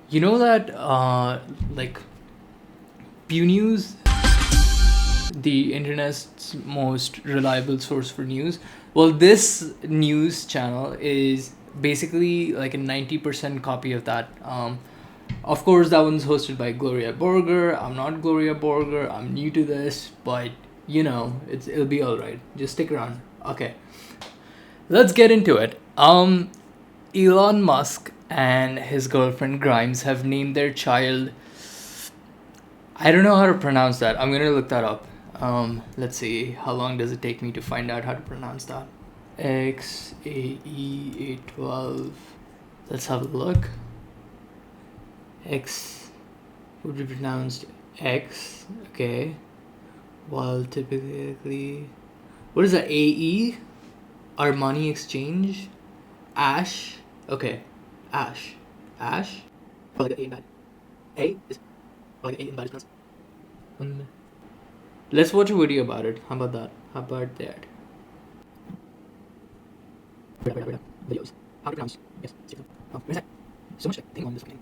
You know that, like, Pew News, the internet's most reliable source for news. Well, this news channel is basically like a 90% copy of that. Of course, that one's hosted by Gloria Borger. I'm not Gloria Borger. I'm new to this, but it'll be all right. Just stick around. Okay, let's get into it. Elon Musk and his girlfriend Grimes have named their child. I don't know how to pronounce that. I'm gonna look that up. Let's see. How long does it take me to find out how to pronounce that? XAE812. Let's have a look. X would be pronounced X. Okay. While typically, what is that? AE? Armani Exchange? Ash? Okay. Ash. Ash? Or like an A in bad. A is or like an A in bad is pronounced. Let's watch a video about it. How about that? How about that? Wait. Videos. How to pronounce? Yes. Oh, where's that? So much thing on this thing.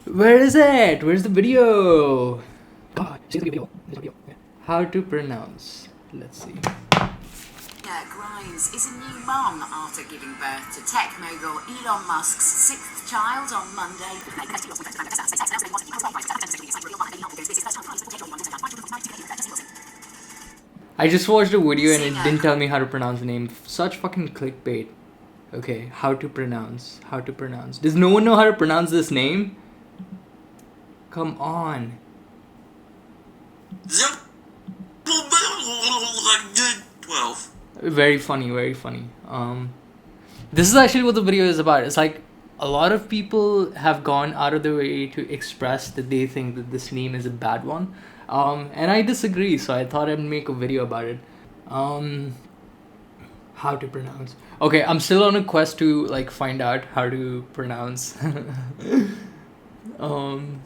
Where is it? Where's the video? God, see the video. There's a video. Yeah. How to pronounce? Let's see. Grimes is a new mum after giving birth to tech mogul Elon Musk's sixth child on Monday. I just watched a video and it didn't tell me how to pronounce the name. Such fucking clickbait. Okay, how to pronounce. How to pronounce. Does no one know how to pronounce this name? Come on. Very funny, very funny. This is actually what the video is about. It's like a lot of people have gone out of their way to express that they think that this name is a bad one. And I disagree, so I thought I'd make a video about it. How to pronounce. Okay, I'm still on a quest to like find out how to pronounce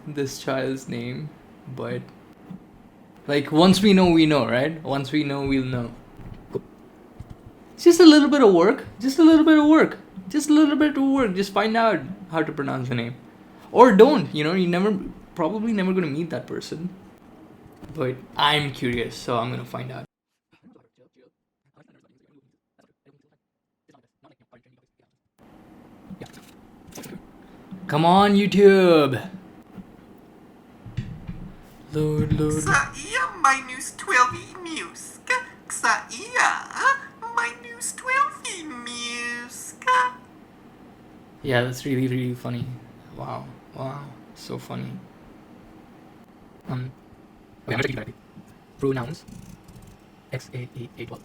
this child's name, but like once we know, right? Once we know, we'll know. It's just a little bit of work. Just a little bit of work. Just a little bit of work. Just find out how to pronounce the name. Or don't, you're probably never gonna meet that person. But I'm curious, so I'm gonna find out. Come on, YouTube! Load. Xaia, my news 12 news. Xaia, my news 12 news. Yeah, that's really, really funny. Wow, so funny. Okay, I'm checking it. Pronouns. XAE812.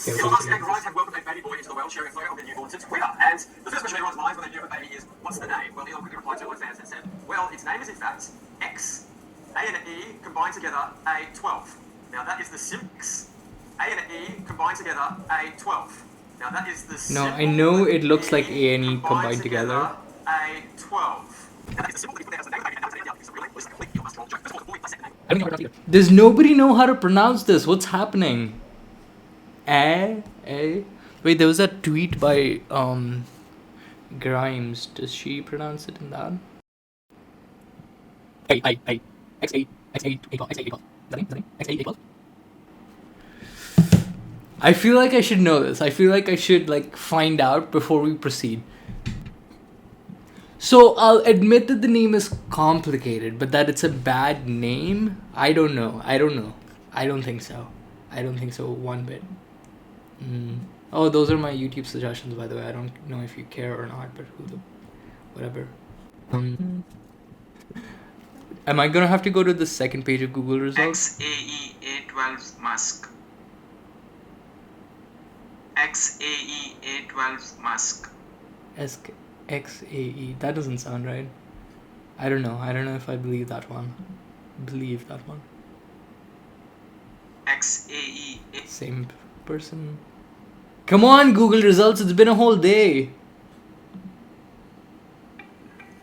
Elon Musk and Grimes have welcomed a baby boy into the world, sharing a photo of their newborn to Twitter. And the first question everyone's minds when they hear of a baby is, what's the name? Well, Elon quickly replied to all his fans and said, well, its name is in fact X, A and E combined together, A12. Now that is the simple. A and E combined together, A12. Now that is the No, I know it looks like A and E combined together. A12. Does nobody know how to pronounce this? What's happening? A? Wait, there was that tweet by Grimes. Does she pronounce it in that? X8. I feel like I should know this. I feel like I should find out before we proceed. So I'll admit that the name is complicated, but that it's a bad name, I don't know. I don't think so. One bit. Oh, those are my YouTube suggestions, by the way. I don't know if you care or not, but whatever. Am I gonna have to go to the second page of Google results? XAE812 Musk. XAE812 Musk. XAE. That doesn't sound right. I don't know if I believe that one. XAE. Same person. Come on, Google results. It's been a whole day.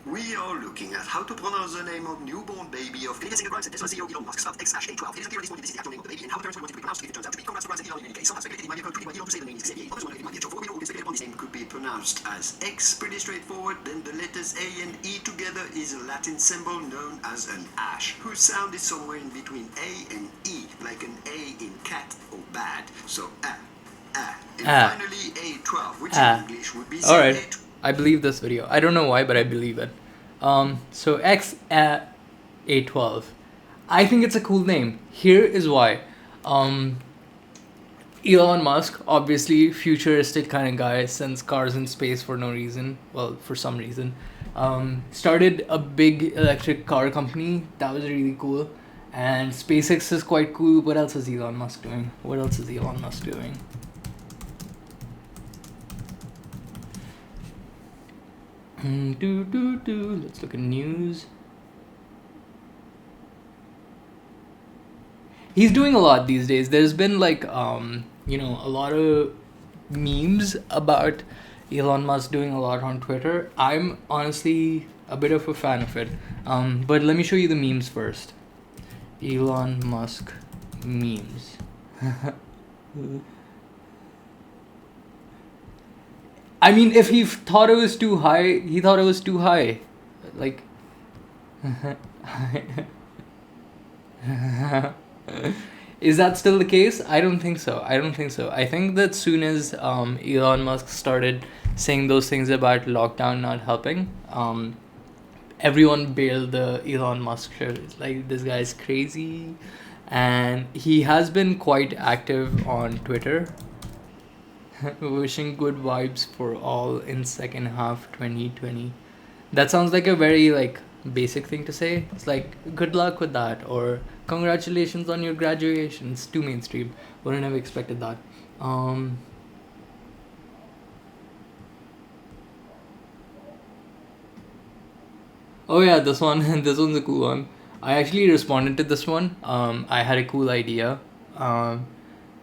We are looking at how to pronounce the name of newborn baby of Canadian singer Grimes and Tesla CEO Elon Musk, spelled X-A12. It is unclear at this point if this is the actual name of the baby and how the parents wanted to be pronounced. If it turns out to be, congrats to Grimes and Elon in any case. Some have speculated it might be a code tweeted by Elon to say the name is Xavier. Others want it might be a joke. For what we know, we speculated upon this name could be pronounced pronounced as X, pretty straightforward. Then the letters A and E together is a Latin symbol known as an ash, whose sound is somewhere in between A and E, like an A in cat or bad. So and finally A12, which in English would be Alright, A12. I believe this video. I don't know why, but I believe it. So X A12. I think it's a cool name. Here is why. Elon Musk, obviously futuristic kind of guy, sends cars in space for no reason. Well, for some reason. Started a big electric car company. That was really cool. And SpaceX is quite cool. What else is Elon Musk doing? Let's look at news. He's doing a lot these days. There's been like a lot of memes about Elon Musk doing a lot on Twitter. I'm honestly a bit of a fan of it. But let me show you the memes first. Elon Musk memes. I mean, if he thought it was too high, he thought it was too high. Like, is that still the case? I don't think so. I think that soon as Elon Musk started saying those things about lockdown not helping, everyone bailed the Elon Musk shit. It's like, this guy's crazy. And he has been quite active on Twitter. Wishing good vibes for all in second half 2020. That sounds like a very like basic thing to say. It's like, good luck with that, or congratulations on your graduation. It's too mainstream. Wouldn't have expected that. Oh yeah, this one. This one's a cool one. I actually responded to this one. I had a cool idea,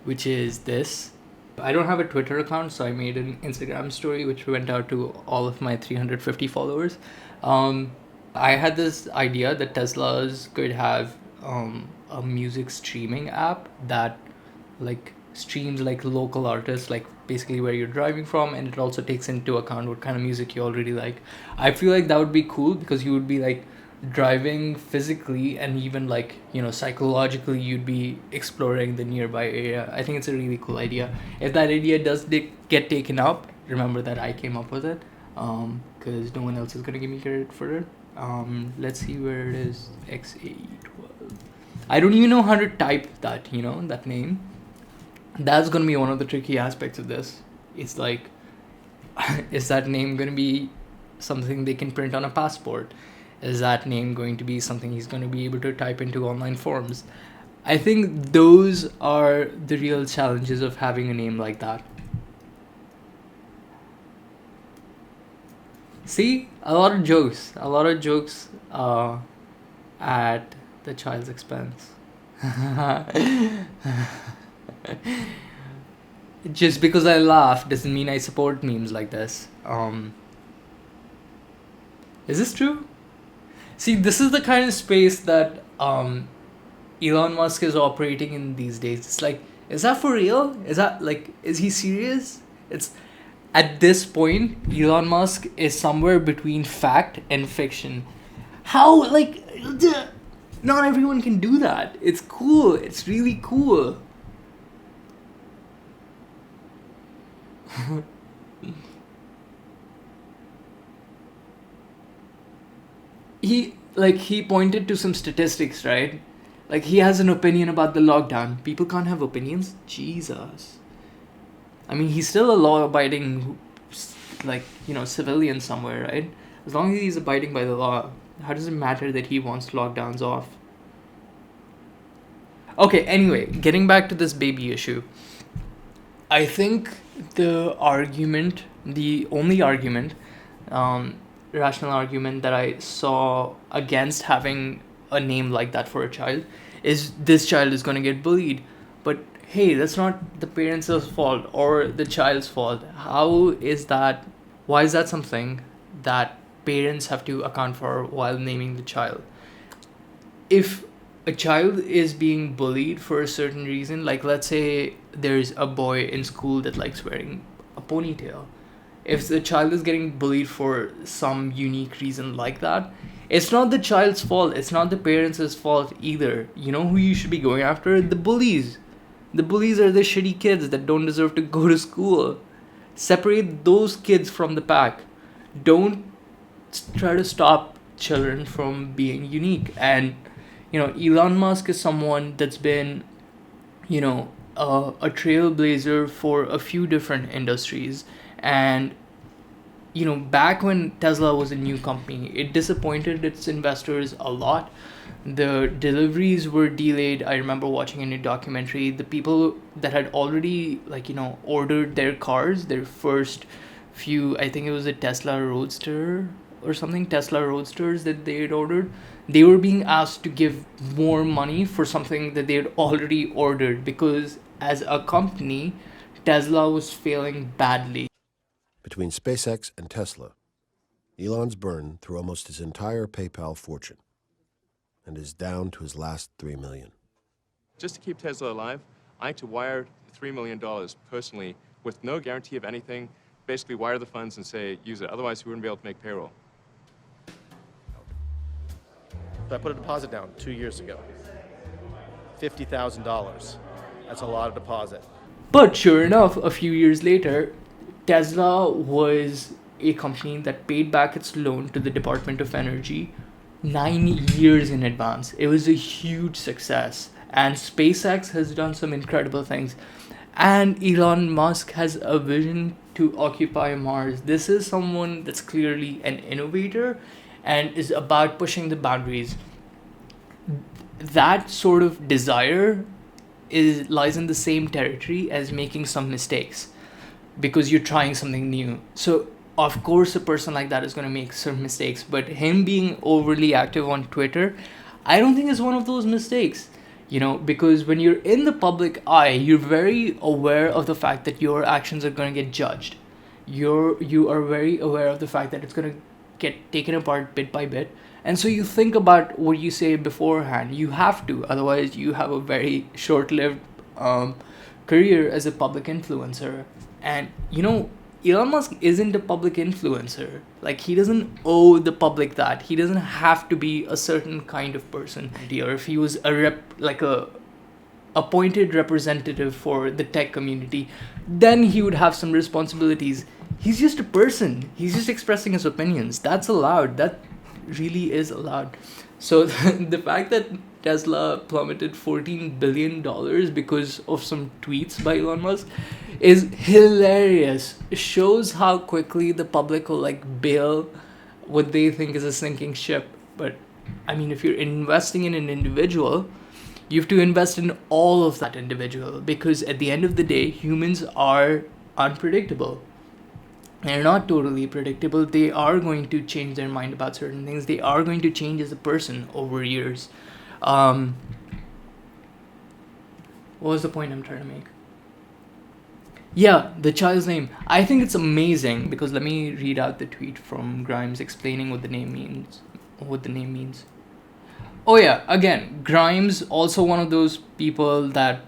which is this. I don't have a Twitter account, so I made an Instagram story which went out to all of my 350 followers. I had this idea that Teslas could have a music streaming app that like streams like local artists, like basically where you're driving from, and it also takes into account what kind of music you already like. I feel like that would be cool because you would be like driving physically, and even like psychologically you'd be exploring the nearby area. I think it's a really cool idea. If that idea does get taken up, remember that I came up with it, because no one else is gonna give me credit for it. Let's see where it is. XA12. I don't even know how to type that that name. That's gonna be one of the tricky aspects of this. It's like, is that name gonna be something they can print on a passport? Is that name going to be something he's going to be able to type into online forms? I think those are the real challenges of having a name like that. See, a lot of jokes at the child's expense. Just because I laugh doesn't mean I support memes like this. Is this true? See, this is the kind of space that Elon Musk is operating in these days. It's like, is that for real? Is he serious? It's at this point, Elon Musk is somewhere between fact and fiction. How, not everyone can do that. It's cool. It's really cool. He pointed to some statistics, right? Like, he has an opinion about the lockdown. People can't have opinions? Jesus. I mean, he's still a law-abiding, civilian somewhere, right? As long as he's abiding by the law, how does it matter that he wants lockdowns off? Okay, anyway, getting back to this baby issue. I think the only argument, rational argument that I saw against having a name like that for a child is this child is going to get bullied. But hey, that's not the parents' fault or the child's fault. Why is that something that parents have to account for while naming the child? If a child is being bullied for a certain reason, like let's say there's a boy in school that likes wearing a ponytail, if the child is getting bullied for some unique reason like that, it's not the child's fault. It's not the parents' fault either. You know who you should be going after? The bullies. The bullies are the shitty kids that don't deserve to go to school. Separate those kids from the pack. Don't try to stop children from being unique. And, Elon Musk is someone that's been, a trailblazer for a few different industries. And, back when Tesla was a new company, it disappointed its investors a lot. The deliveries were delayed. I remember watching a new documentary. The people that had already, ordered their cars, their first few, I think it was a Tesla Roadster or something, Tesla Roadsters that they had ordered, they were being asked to give more money for something that they had already ordered because as a company, Tesla was failing badly. Between SpaceX and Tesla, Elon's burned through almost his entire PayPal fortune and is down to his last $3 million. Just to keep Tesla alive, I had to wire $3 million personally with no guarantee of anything, basically wire the funds and say, use it. Otherwise, we wouldn't be able to make payroll. So I put a deposit down 2 years ago. $50,000. That's a lot of deposit. But sure enough, a few years later, Tesla was a company that paid back its loan to the Department of Energy 9 years in advance. It was a huge success. And SpaceX has done some incredible things. And Elon Musk has a vision to occupy Mars. This is someone that's clearly an innovator and is about pushing the boundaries. That sort of desire lies in the same territory as making some mistakes because you're trying something new. So of course a person like that is going to make some mistakes, but him being overly active on Twitter, I don't think is one of those mistakes, because when you're in the public eye, you're very aware of the fact that your actions are going to get judged. You are very aware of the fact that it's going to get taken apart bit by bit. And so you think about what you say beforehand. You have to, otherwise you have a very short-lived career as a public influencer. And Elon Musk isn't a public influencer. He doesn't owe the public that. He doesn't have to be a certain kind of person. Or if he was a appointed representative for the tech community, then he would have some responsibilities. He's just a person. He's just expressing his opinions. That's allowed. That really is allowed. So the fact that Tesla plummeted $14 billion because of some tweets by Elon Musk is hilarious. It shows how quickly the public will bail what they think is a sinking ship. But I mean, if you're investing in an individual, you have to invest in all of that individual, because at the end of the day, humans are unpredictable. They're not totally predictable. They are going to change their mind about certain things. They are going to change as a person over years. What was the point I'm trying to make? Yeah, the child's name. I think it's amazing because let me read out the tweet from Grimes explaining what the name means. Oh yeah, again, Grimes, also one of those people that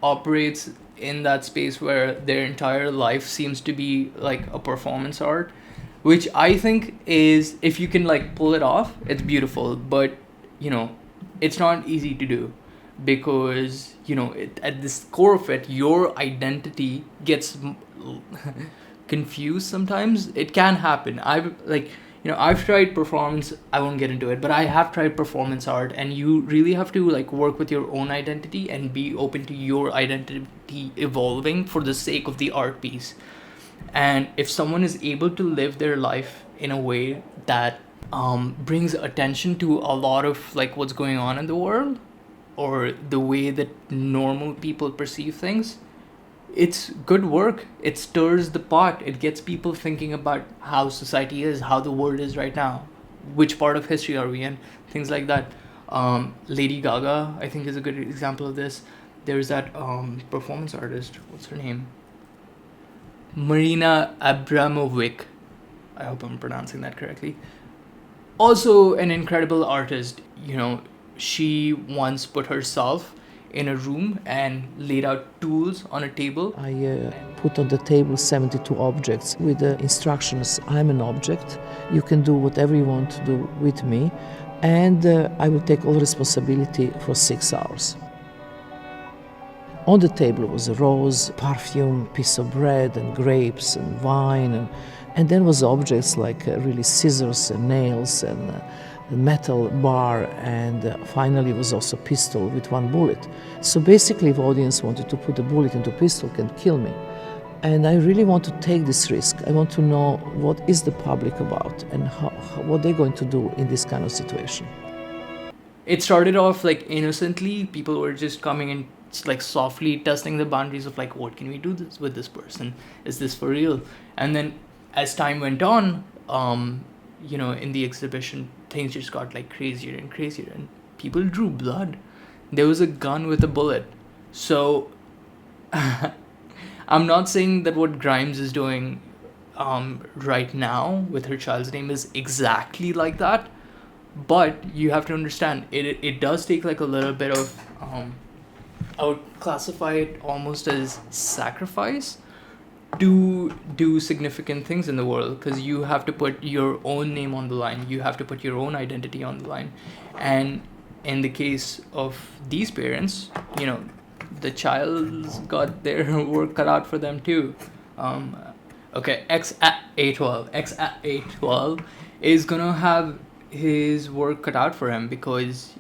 operates in that space where their entire life seems to be a performance art, which I think is, if you can pull it off, it's beautiful, but it's not easy to do, because at this core of it, your identity gets confused sometimes. It can happen. I've tried performance. I won't get into it, but I have tried performance art, and you really have to work with your own identity and be open to your identity evolving for the sake of the art piece. And if someone is able to live their life in a way that brings attention to a lot of what's going on in the world, or the way that normal people perceive things, it's good work. It stirs the pot. It gets people thinking about how society is, how the world is right now, which part of history are we in, things like that. Lady Gaga, I think, is a good example of this. There's that performance artist, what's her name? Marina Abramovic. I hope I'm pronouncing that correctly. Also an incredible artist. She once put herself in a room and laid out tools on a table. I put on the table 72 objects with the instructions: I'm an object, you can do whatever you want to do with me, and I will take all responsibility for 6 hours. On the table was a rose, perfume, piece of bread, and grapes, and wine, and then was objects like really scissors and nails and a metal bar, and finally was also a pistol with 1 bullet. So basically, if the audience wanted to put a bullet into a pistol, can kill me. And I really want to take this risk. I want to know what is the public about and what they're going to do in this kind of situation. It started off like innocently. People were just coming in like softly testing the boundaries of like, what can we do this with this person? Is this for real? And then as time went on, in the exhibition, things just got like crazier and crazier, and people drew blood. There was a gun with a bullet. So I'm not saying that what Grimes is doing right now with her child's name is exactly like that, but you have to understand it does take like a little bit of I would classify it almost as sacrifice to do significant things in the world, because you have to put your own name on the line, you have to put your own identity on the line. And in the case of these parents, the child's got their work cut out for them too. X at A12 is gonna have his work cut out for him, because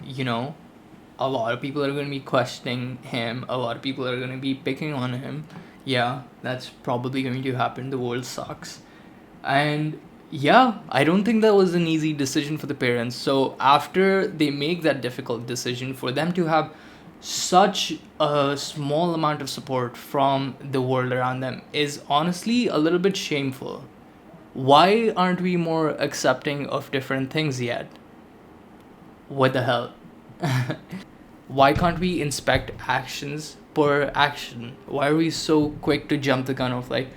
a lot of people are going to be questioning him, a lot of people are going to be picking on him. Yeah, that's probably going to happen. The world sucks. And yeah, I don't think that was an easy decision for the parents. So after they make that difficult decision, for them to have such a small amount of support from the world around them is honestly a little bit shameful. Why aren't we more accepting of different things yet? What the hell? Why can't we inspect actions per action? Why are we so quick to jump the gun of like,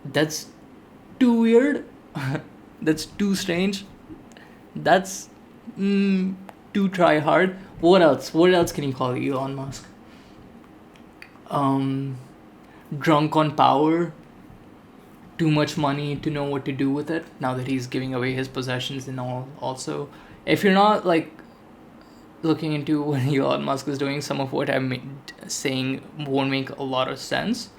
that's too weird, that's too strange, that's too try hard? What else can you call Elon Musk? Drunk on power, too much money to know what to do with it, now that he's giving away his possessions and all. Also, if you're not like looking into what Elon Musk is doing, some of what I'm saying won't make a lot of sense.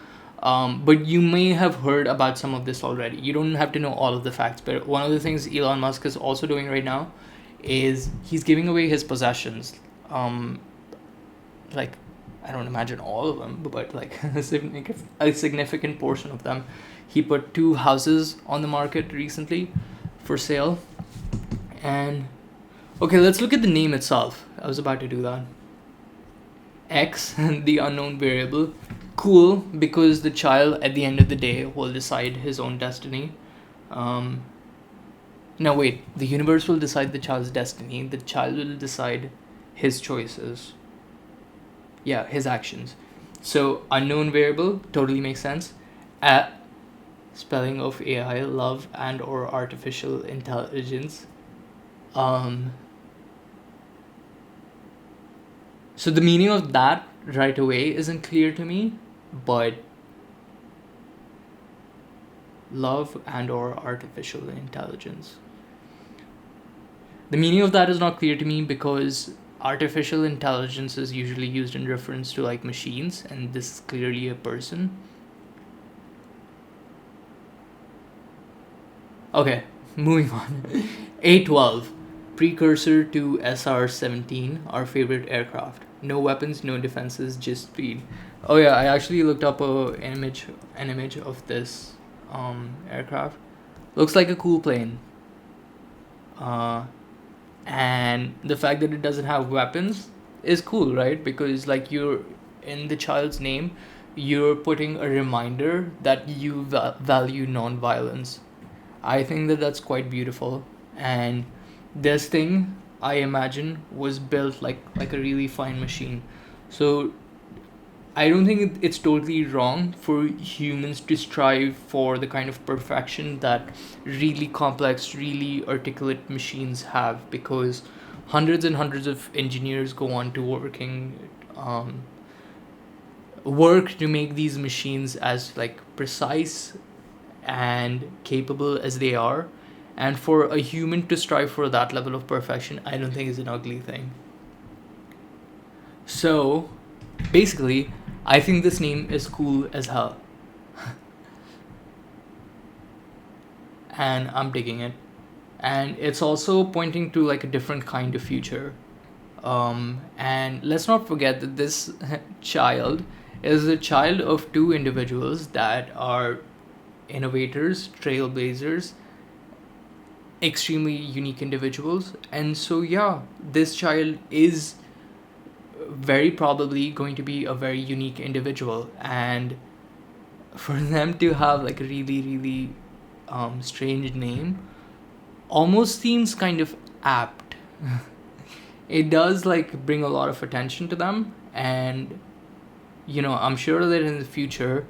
But you may have heard about some of this already. You don't have to know all of the facts. But one of the things Elon Musk is also doing right now is he's giving away his possessions. Like, I don't imagine all of them, but like a significant portion of them. He put 2 houses on the market recently for sale. And okay, let's look at the name itself. I was about to do that. X, the unknown variable. Cool, because the child at the end of the day will decide his own destiny. No, wait. The universe will decide the child's destiny. The child will decide his choices. Yeah, his actions. So, unknown variable totally makes sense. Spelling of AI, love and or artificial intelligence. So the meaning of that right away isn't clear to me, but love and or artificial intelligence. The meaning of that is not clear to me because artificial intelligence is usually used in reference to like machines, and this is clearly a person. Okay, moving on. A12. Precursor to SR-17, our favorite aircraft. No weapons, no defenses, just speed. Oh yeah, I actually looked up an image of this aircraft. Looks like a cool plane. And the fact that it doesn't have weapons is cool, right? Because like you're in the child's name, you're putting a reminder that you value non-violence. I think that that's quite beautiful. And this thing, I imagine, was built like a really fine machine. So I don't think it's totally wrong for humans to strive for the kind of perfection that really complex, really articulate machines have, because hundreds and hundreds of engineers go on to working work to make these machines as like precise and capable as they are, and for a human to strive for that level of perfection, I don't think is an ugly thing. So basically, I think this name is cool as hell. And I'm digging it. And it's also pointing to like a different kind of future. And let's not forget that this child is a child of two individuals that are innovators, trailblazers, extremely unique individuals. And so, yeah, this child is very probably going to be a very unique individual. And for them to have like a really, really strange name almost seems kind of apt. It does like bring a lot of attention to them, and I'm sure that in the future,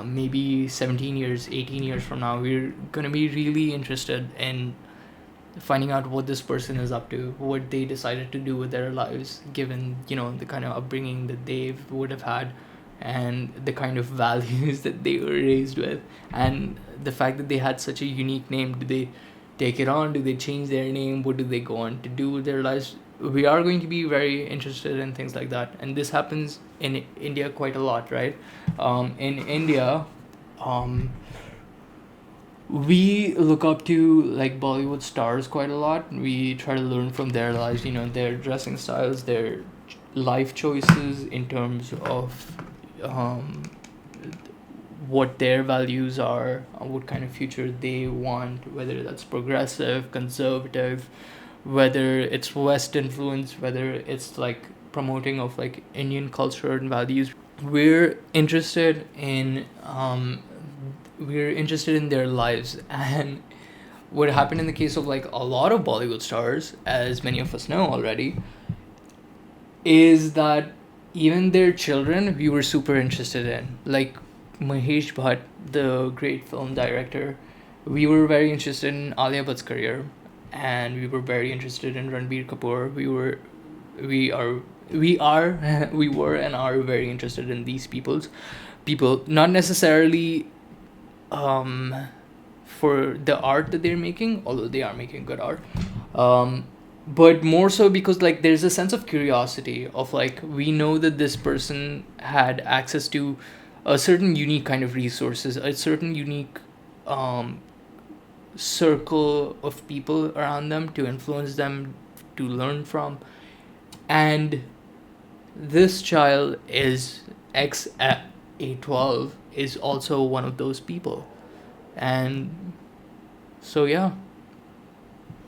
maybe 17 years, 18 years from now, we're gonna be really interested in finding out what this person is up to, what they decided to do with their lives, given the kind of upbringing that they would have had, and the kind of values that they were raised with, and the fact that they had such a unique name. Do they take it on? Do they change their name? What do they go on to do with their lives? We are going to be very interested in things like that, and this happens in India quite a lot, right? In India, we look up to like Bollywood stars quite a lot. We try to learn from their lives, their dressing styles, their life choices in terms of what their values are, what kind of future they want, whether that's progressive, conservative, whether it's West influence, whether it's like promoting of like Indian culture and values. We're interested in their lives. And what happened in the case of like a lot of Bollywood stars, as many of us know already, is that even their children we were super interested in. Like Mahesh Bhatt, the great film director, we were very interested in Alia Bhatt's career, and we were very interested in Ranbir Kapoor. We were and are very interested in these people, not necessarily for the art that they're making, although they are making good art, but more so because like there's a sense of curiosity of like, we know that this person had access to a certain unique kind of resources, a certain unique circle of people around them to influence them, to learn from. And this child is X-A12 is also one of those people. And so, yeah,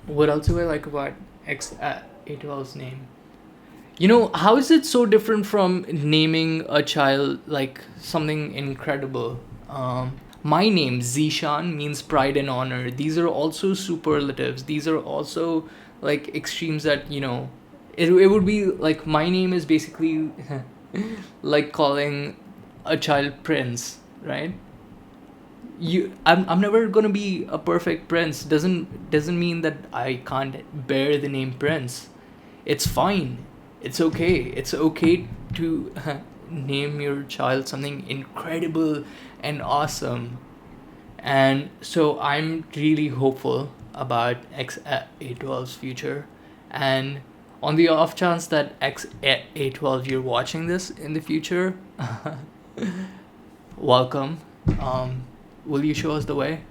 what else do I like about X-A12's name? How is it so different from naming a child like something incredible? My name, Zeeshan, means pride and honor. These are also superlatives. These are also like extremes that, it would be like, my name is basically like calling a child prince, right? I'm never gonna be a perfect prince. Doesn't mean that I can't bear the name prince. It's fine. It's okay. It's okay to name your child something incredible and awesome. And so I'm really hopeful about X-A12's future. And on the off chance that X-A12 you're watching this in the future, welcome. Will you show us the way?